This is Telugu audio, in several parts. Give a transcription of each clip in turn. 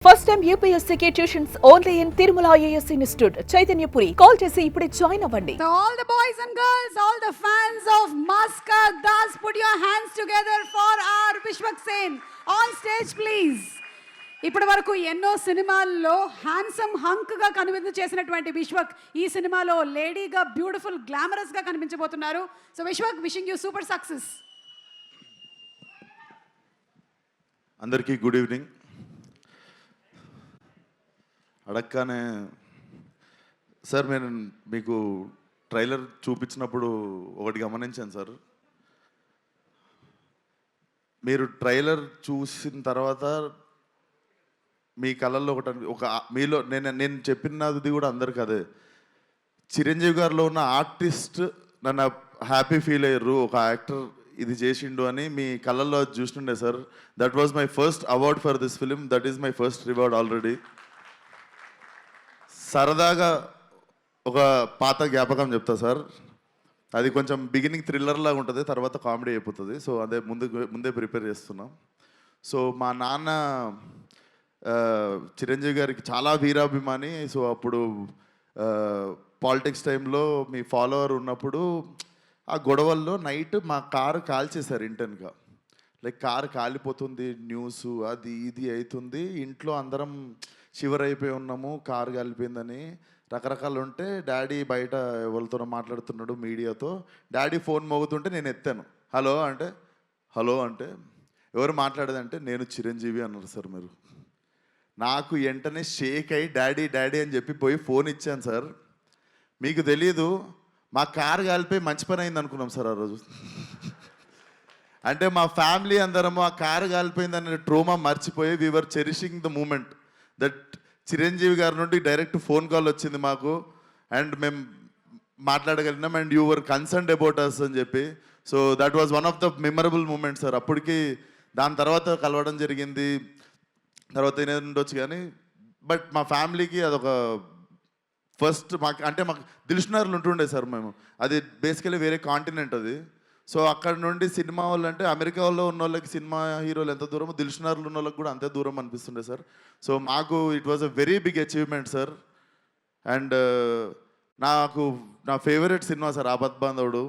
First time UPSC tuitions only in Tirumala IAS Institute, Chaitanyapuri. Call chesi ipude join avandi. So all the boys and girls, all the fans of Maska Das, put your hands together for our Vishwak Sen. On stage please. ఇప్పటి వరకు ఎన్నో సినిమాల్లో హ్యాండ్సమ్ హంక్గా కనువిందు చేసినటువంటి విశ్వక్ ఈ సినిమాలో లేడీగా బ్యూటిఫుల్ గ్లామరస్గా కనిపించబోతున్నారు. So Vishwak, wishing you super success. అందరికీ గుడ్ ఈవినింగ్. అడగగానే సార్ నేను మీకు ట్రైలర్ చూపించినప్పుడు ఒకటి గమనించాను సార్. మీరు ట్రైలర్ చూసిన తర్వాత మీ కళల్లో ఒక మీలో నేను చెప్పినది కూడా అందరికీ అదే, చిరంజీవి గారిలో ఉన్న ఆర్టిస్ట్ నన్ను హ్యాపీ ఫీల్ అయ్యారు, ఒక యాక్టర్ ఇది చేసిండు అని మీ కళల్లో చూస్తుండే sir. That was my first award for this film, that is my first reward already. సరదాగా ఒక పాత జ్ఞాపకం చెప్తా సార్. అది కొంచెం బిగినింగ్ థ్రిల్లర్ లాగా ఉంటుంది, తర్వాత కామెడీ అయిపోతుంది. సో అదే ముందే ప్రిపేర్ చేస్తున్నాం. సో మా నాన్న చిరంజీవి గారికి చాలా వీరాభిమాని. సో అప్పుడు పాలిటిక్స్ టైంలో మీ ఫాలోవర్ ఉన్నప్పుడు ఆ గొడవల్లో నైట్ మా కారు కాల్చేశారు ఇంటెన్గా. లైక్ కారు కాలిపోతుంది, న్యూస్ అది ఇది అవుతుంది, ఇంట్లో అందరం షివర్ అయిపోయి ఉన్నాము, కారు కాలిపోయిందని రకరకాలు ఉంటే డాడీ బయట ఎవరితోనో మాట్లాడుతున్నాడు మీడియాతో. డాడీ ఫోన్ మోగుతుంటే నేను ఎత్తాను. హలో అంటే ఎవరు మాట్లాడేదంటే నేను చిరంజీవి అన్నారు సార్. మీరు నాకు వెంటనే షేక్ అయ్యి డాడీ అని చెప్పి పోయి ఫోన్ ఇచ్చాను సార్. మీకు తెలీదు, మా కారు కాలిపోయి మంచి పని అయింది అనుకున్నాం సార్ ఆ రోజు. అంటే మా ఫ్యామిలీ అందరము ఆ కారు కాలిపోయిందనే ట్రోమా మర్చిపోయి we are cherishing the moment that Chiranjeevi గారి నుండి డైరెక్ట్ ఫోన్ కాల్ వచ్చింది మాకు, అండ్ మేము మాట్లాడగలిగినాం, and you were concerned about us అని చెప్పి. So that was one of the memorable moment sir. అప్పటికి దాని తర్వాత కలవడం జరిగింది, తర్వాత ఏదైనా ఉండొచ్చు కానీ, బట్ మా ఫ్యామిలీకి అదొక ఫస్ట్ మాకు దిల్షునగర్లు ఉంటుండే సార్. మేము అది బేసికలీ వేరే కాంటినెంట్ అది. సో అక్కడ నుండి సినిమా వాళ్ళు అంటే అమెరికాలో ఉన్న వాళ్ళకి సినిమా హీరోలు ఎంత దూరమో దిల్షునగర్లు ఉన్న వాళ్ళకి కూడా అంతే దూరం అనిపిస్తుండే సార్. సో మాకు it was a very big achievement sir. And నా favourite cinema sir Aapadbandhavudu.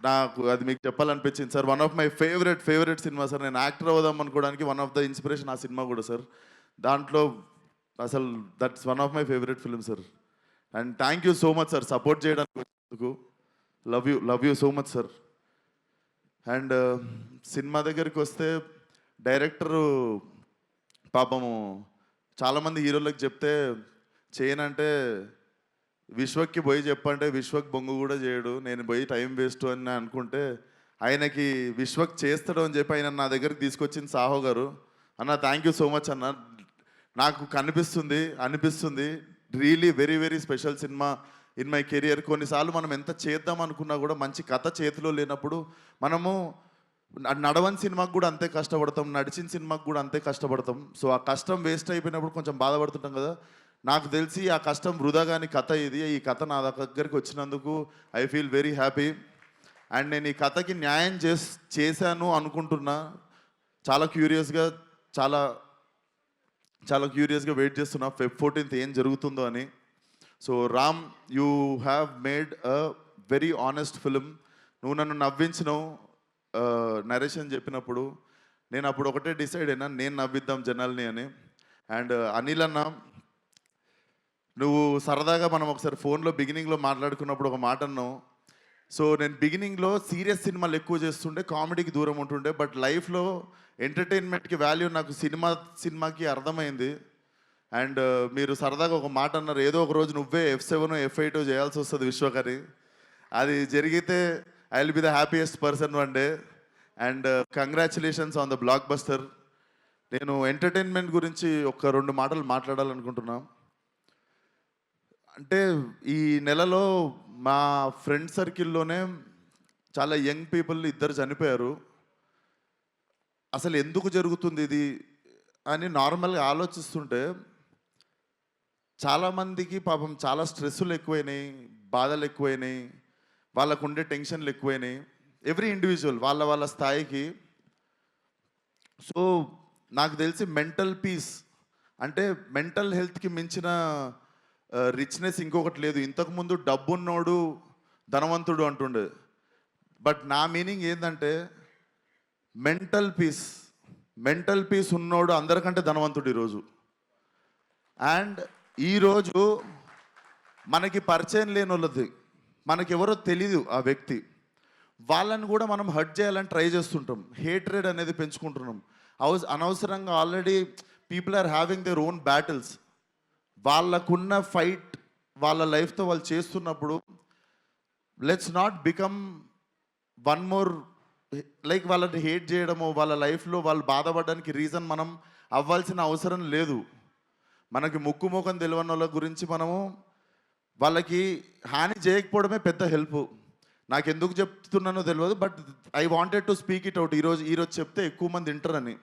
నాకు అది మీకు చెప్పాలనిపించింది sir. One of my favourite cinema sir. నేను యాక్టర్ అవుదాం అనుకోవడానికి వన్ ఆఫ్ ద ఇన్స్పిరేషన్ ఆ సినిమా కూడా సార్. దాంట్లో అసలు that's one of my favourite film sir. And thank you so much sir support చేయడానికి వచ్చినందుకు. Love you so much sir. And cinema దగ్గరికి వస్తే డైరెక్టరు పాపము చాలామంది హీరోలకు చెప్తే చేయనంటే విశ్వక్కి పోయి చెప్పంటే విశ్వక్ బొంగు కూడా చేయడు, నేను పోయి టైం వేస్ట్ అని అనుకుంటే ఆయనకి విశ్వక్ చేస్తాడు అని చెప్పి ఆయన నా దగ్గరికి తీసుకొచ్చింది సాహో గారు. అన్న థ్యాంక్ యూ సో మచ్ అన్న. నాకు అనిపిస్తుంది really very very special cinema in my career. కొన్నిసార్లు మనం ఎంత చేద్దాం అనుకున్నా కూడా మంచి కథ చేతిలో లేనప్పుడు మనము నడవని సినిమాకు కూడా అంతే కష్టపడతాం, నడిచిన సినిమాకు కూడా అంతే కష్టపడతాం. సో ఆ కష్టం వేస్ట్ అయిపోయినప్పుడు కొంచెం బాధపడుతుంటాం కదా. నాకు తెలిసి ఆ కష్టం వృధా కాని కథ ఇది. ఈ కథ నా దగ్గరికి వచ్చినందుకు I feel very happy. And నేను ఈ కథకి న్యాయం చేశాను అనుకుంటున్నా. చాలా క్యూరియస్గా వెయిట్ చేస్తున్నా Feb 14th ఏం జరుగుతుందో అని. So Ram, you have made a very honest film. నువ్వు నన్ను నవ్వించినావు నరేషన్ చెప్పినప్పుడు. నేను అప్పుడు ఒకటే డిసైడ్ అయినా, నేను నవ్విద్దాం జనాల్ని అని. అండ్ అనిల్ అన్న, నువ్వు సరదాగా మనం ఒకసారి ఫోన్లో బిగినింగ్లో మాట్లాడుకున్నప్పుడు ఒక మాట అన్నావు. సో నేను బిగినింగ్లో సీరియస్ సినిమాలు ఎక్కువ చేస్తుండే, కామెడీకి దూరం ఉంటుండే, బట్ లైఫ్లో ఎంటర్టైన్మెంట్కి వాల్యూ నాకు సినిమాకి అర్థమైంది. అండ్ మీరు సరదాగా ఒక మాట అన్నారు, ఏదో ఒక రోజు నువ్వే F7 F8 చేయాల్సి వస్తుంది విశ్వకరి. అది జరిగితే I will be the happiest person one day. And congratulations on the block buster. నేను ఎంటర్టైన్మెంట్ గురించి ఒక 2 మాటలు మాట్లాడాలనుకుంటున్నా. అంటే ఈ నెలలో మా ఫ్రెండ్ సర్కిల్లోనే చాలా యంగ్ పీపుల్ 2 చనిపోయారు. అసలు ఎందుకు జరుగుతుంది ఇది అని నార్మల్గా ఆలోచిస్తుంటే చాలామందికి పాపం చాలా స్ట్రెస్సులు ఎక్కువైనాయి, బాధలు ఎక్కువైనాయి, వాళ్ళకు ఉండే టెన్షన్లు ఎక్కువైనాయి. ఎవ్రీ ఇండివిజువల్ వాళ్ళ స్థాయికి. సో నాకు తెలిసి మెంటల్ పీస్ అంటే మెంటల్ హెల్త్కి మించిన రిచ్నెస్ ఇంకొకటి లేదు. ఇంతకుముందు డబ్బున్నోడు ధనవంతుడు అంటుండే, బట్ నా మీనింగ్ ఏంటంటే మెంటల్ పీస్ ఉన్నోడు అందరికంటే ధనవంతుడు ఈరోజు. అండ్ ఈరోజు మనకి పరిచయం లేని వాళ్ళది, మనకెవరో తెలీదు ఆ వ్యక్తి, వాళ్ళని కూడా మనం హర్ట్ చేయాలని ట్రై చేస్తుంటాం. హేట్రెడ్ అనేది పెంచుకుంటున్నాం. అనవసరంగా already people are having their own battles. వాళ్ళకున్న ఫైట్ వాళ్ళ లైఫ్తో వాళ్ళు చేస్తున్నప్పుడు let's not become one more like వాళ్ళని హేట్ చేయడము, వాళ్ళ లైఫ్లో వాళ్ళు బాధపడడానికి రీజన్ మనం అవ్వాల్సిన అవసరం లేదు. మనకి ముక్కు ముఖం తెలియని వాళ్ళ గురించి మనము వాళ్ళకి హాని చేయకపోవడమే పెద్ద హెల్ప్. నాకు ఎందుకు చెప్తున్నానో తెలియదు, but I wanted to speak it out. ఈరోజు చెప్తే ఎక్కువ మంది వింటారని.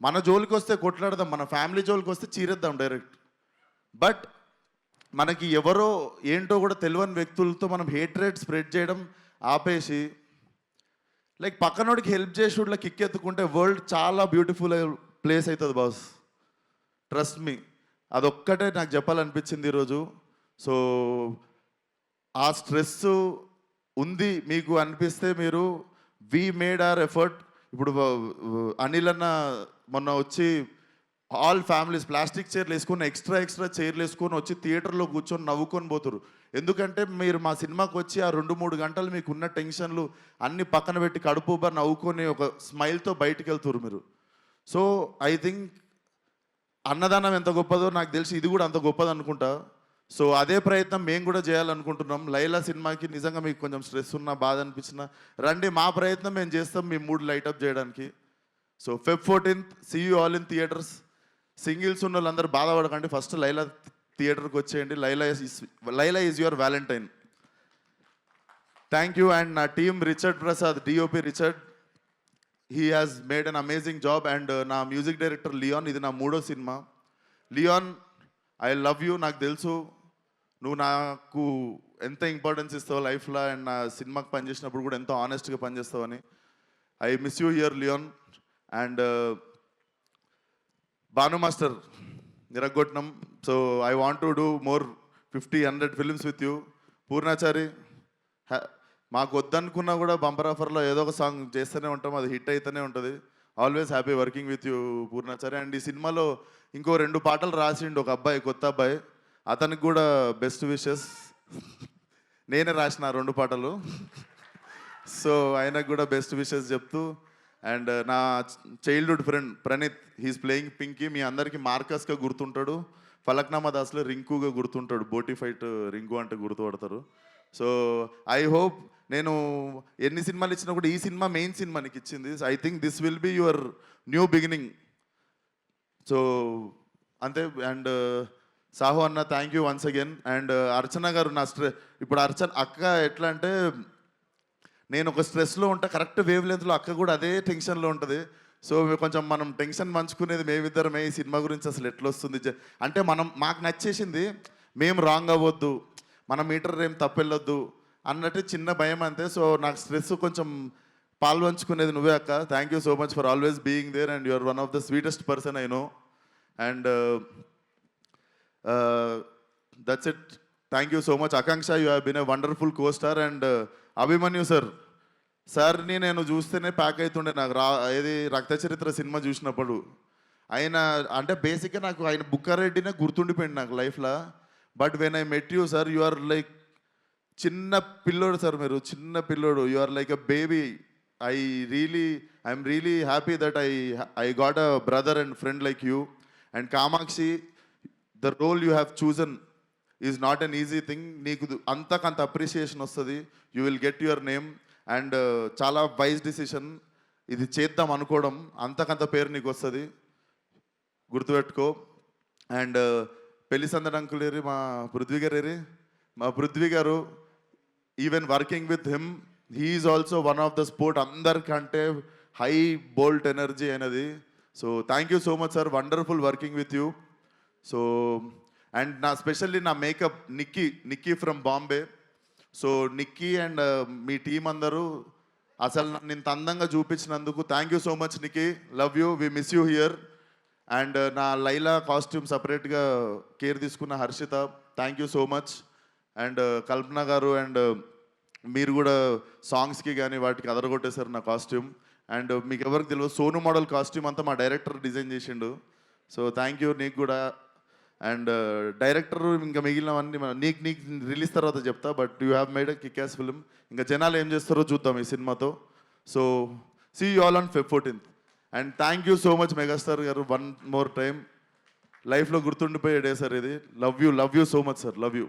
మన జోలికి వస్తే కొట్లాడదాం, మన ఫ్యామిలీ జోలికి వస్తే చీరేద్దాం డైరెక్ట్. బట్ మనకి ఎవరో ఏంటో కూడా తెలియని వ్యక్తులతో మనం హేట్రేట్ స్ప్రెడ్ చేయడం ఆపేసి లైక్ పక్కనోడికి హెల్ప్ చేసేవాళ్ళకి కిక్ ఎత్తుకుంటే వరల్డ్ చాలా బ్యూటిఫుల్ ప్లేస్ అవుతుంది బాస్. ట్రస్ట్ మీ, అదొక్కటే నాకు చెప్పాలనిపించింది ఈరోజు. సో ఆ స్ట్రెస్ ఉంది మీకు అనిపిస్తే మీరు వీ మేడ్ అవర్ ఎఫర్ట్. ఇప్పుడు అనిల్ అన్న మొన్న వచ్చి ఆల్ ఫ్యామిలీస్ ప్లాస్టిక్ చైర్లు వేసుకొని ఎక్స్ట్రా చైర్లు వేసుకొని వచ్చి థియేటర్లో కూర్చొని నవ్వుకొని పోతారు. ఎందుకంటే మీరు మా సినిమాకి వచ్చి ఆ 2-3 గంటలు మీకు ఉన్న టెన్షన్లు అన్ని పక్కన పెట్టి కడుపుబా నవ్వుకొని ఒక స్మైల్తో బయటికి వెళ్తారు మీరు. సో ఐ థింక్ అన్నదానం ఎంత గొప్పదో నాకు తెలిసి ఇది కూడా అంత గొప్పది అనుకుంటా. సో అదే ప్రయత్నం మేము కూడా చేయాలనుకుంటున్నాం. లైలా సినిమాకి నిజంగా మీకు కొంచెం స్ట్రెస్ ఉన్నా, బాధ అనిపించినా రండి, మా ప్రయత్నం మేము చేస్తాం మీ మూడ్ లైటప్ చేయడానికి. So Feb 14th see you all in theatres. Singles ఉన్న వాళ్ళందరూ బాధపడకండి, ఫస్ట్ లైలా థియేటర్కి వచ్చేయండి. Laila is your valentine. Thank you. And నా team Richard Prasad, DOP Richard, he has made an amazing job. And నా మ్యూజిక్ డైరెక్టర్ లియాన్, ఇది నా 3వ సినిమా. Leon, I love you. నాకు తెలుసు నువ్వు నాకు ఎంత ఇంపార్టెన్స్ ఇస్తావు లైఫ్లో, అండ్ నా సినిమాకి పనిచేసినప్పుడు కూడా ఎంతో ఆనెస్ట్గా పనిచేస్తావని. I miss you here Leon. And Bhanu master నిరగొట్టినం. So I want to do more 50-100 films with you. Purnachari, మాకు వద్దనుకున్నా కూడా బంపర్ ఆఫర్లో ఏదో ఒక సాంగ్ చేస్తూనే ఉంటాం, అది హిట్ అయితేనే ఉంటుంది. Always happy working with you Purnachari. And ఈ సినిమాలో ఇంకో 2 పాటలు రాసిండు ఒక అబ్బాయి, కొత్త అబ్బాయి, అతనికి కూడా బెస్ట్ విషెస్. నేనే రాసిన 2 పాటలు. సో ఆయనకు కూడా బెస్ట్ విషెస్ చెప్తూ. అండ్ నా childhood friend Praneeth, he's playing Pinky. మీ అందరికీ మార్కస్గా గుర్తుంటాడు, ఫలక్నామా దాస్లో రింకుగా గుర్తుంటాడు, బోటీ ఫైట్ రింకు అంటే గుర్తుపడతారు. సో ఐ హోప్ నేను ఎన్ని సినిమాలు ఇచ్చినా కూడా ఈ సినిమా మెయిన్ సినిమా నీకు ఇచ్చింది. I think this will be your new beginning. So అంతే. అండ్ సాహు అన్న, thank you once again. And Archana గారు, నా ఇప్పుడు అక్క ఎట్లా అంటే నేను ఒక స్ట్రెస్లో ఉంటా, కరెక్ట్ వేవ్ లెంత్లో అక్క కూడా అదే టెన్షన్లో ఉంటుంది. సో కొంచెం మనం టెన్షన్ పంచుకునేది మేమిద్దరమే. ఈ సినిమా గురించి అసలు ఎట్లా వస్తుంది అంటే మాకు నచ్చేసింది, మేము రాంగ్ అవ్వద్దు, మన మీటర్ ఏం తప్పెళ్ళొద్దు అన్నట్టు చిన్న భయం అంతే. సో నాకు స్ట్రెస్ కొంచెం పాల్పంచుకునేది నువ్వే అక్క. Thank you so much for always being there. And you're one of the sweetest person I know. And that's it. Thank you so much. Akanksha, you have been a wonderful costar. And Abhimanyu సార్ని నేను చూస్తేనే ప్యాక్ అవుతుండే. నాకు ఏది రక్త చరిత్ర సినిమా చూసినప్పుడు ఆయన అంటే బేసిక్గా నాకు ఆయన బుక్కారెడ్డినే గుర్తుండిపోయింది నాకు లైఫ్లో. But when I met you sir, you are like చిన్న పిల్లోడు సార్, మీరు చిన్న పిల్లోడు. You are like a baby. I'm really happy that I got a brother and friend like you. And Kamakshi, the role you have chosen is not an easy thing. నీకు అంతకంత అప్రిషియేషన్ వస్తుంది, you will get your name. And చాలా వైజ్ డిసిషన్ ఇది చేద్దాం అనుకోవడం, అంతకంత పేరు నీకు వస్తుంది, గుర్తుపెట్టుకో. అండ్ పెళ్లి సందడి అంకుల్ ఏరి, మా పృథ్వీ గారు ఏరి, మా Prithvi garu, even working with him, he is also one of the sport, అందరికంటే హై బోల్ట్ ఎనర్జీ అనేది. So thank you so much sir, wonderful working with you. So and నా స్పెషల్లీ నా makeup Nikki from Bombay. So Nikki and మీ టీం అందరూ అసలు నన్ను ఇంత అందంగా చూపించినందుకు thank you so much Nikki, love you, we miss you here. And నా లైలా కాస్ట్యూమ్ సపరేట్గా కేర్ తీసుకున్న Harshitha, thank you so much. And కల్పన గారు అండ్ మీరు కూడా సాంగ్స్కి కానీ వాటికి అదరగొట్టేశారు నా కాస్ట్యూమ్. అండ్ మీకు ఎవరికి తెలియదు, సోను మోడల్ కాస్ట్యూమ్ అంతా మా డైరెక్టర్ డిజైన్ చేసిండు. సో థ్యాంక్ యూ నీకు కూడా. అండ్ డైరెక్టర్ ఇంకా మిగిలినవన్నీ నీకు రిలీజ్ తర్వాత చెప్తా. But you have made a kick ass film. ఇంకా జనాలు ఏం చేస్తారో చూద్దాం ఈ సినిమాతో. So see you all on Feb 14th. And thank you so much megastar garu, one more time. లైఫ్లో గుర్తుండిపోయే డే సార్ ఇది. Love you so much sir, love you.